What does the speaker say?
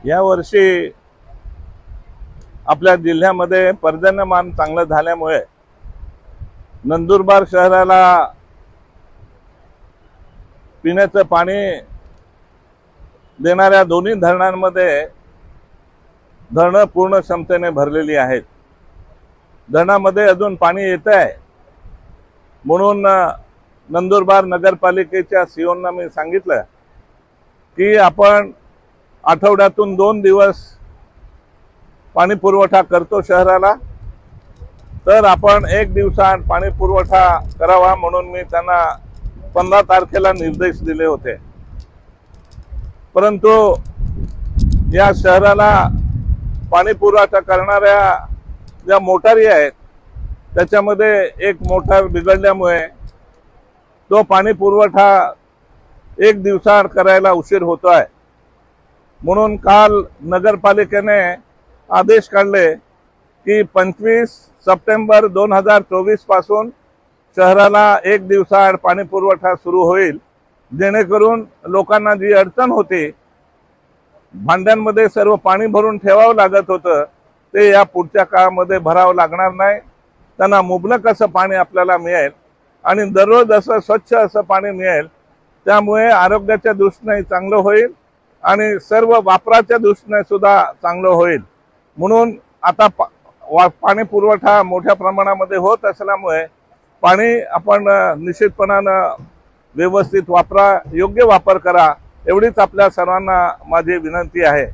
या वर्षी आपल्या जिल्ह्यामध्ये पर्जन्यमान चांगलं झाल्यामुळे नंदुरबार शहराला पिण्याचं पाणी देणाऱ्या दोन्ही धरणांमध्ये धरणं पूर्ण क्षमतेने भरलेली आहेत। धरणामध्ये अजून पाणी येत आहे म्हणून नंदुरबार नगरपालिकेच्या सीओना मी सांगितलं की आपण आठवड्यातून 2 दिवस पाणी पुरवठा करतो शहराला, तर आपण 1 दिवसाआड पाणी पुरवठा करावा म्हणून मी त्यांना 15 तारखेला निर्देश दिले होते। परंतु या शहराला पाणी पुरवठा करणाऱ्या ज्या मोटारी आहेत त्याच्यामध्ये एक मोटार बिघडल्यामुळे तो पाणी पुरवठा 1 दिवसाआड करायला उशीर होतोय। म्हणून काल नगरपालिकेने आदेश काढले की 25 सप्टेंबर 2024 पासून शहराला 1 दिवसाआड पाणी पुरवठा सुरू होईल, जेणेकरून लोकांना जी अडचण होती, भांड्यांमध्ये सर्व पाणी भरून ठेवावं लागत होतं, ते या पुढच्या काळामध्ये भरावं लागणार नाही। त्यांना मुबलक असं पाणी आपल्याला मिळेल आणि दररोज असं स्वच्छ असं पाणी मिळेल। त्यामुळे आरोग्याच्या दृष्टीने चांगलं होईल आणि सर्व वापराच्या दृष्टीने सुद्धा चांगलं होईल। म्हणून आता पाणी पुरवठा मोठ्या प्रमाणामध्ये होत असल्यामुळे पाणी आपण निश्चितपणानं व्यवस्थित वापरा, योग्य वापर करा, एवढीच आपल्या सर्वांना माझी विनंती आहे।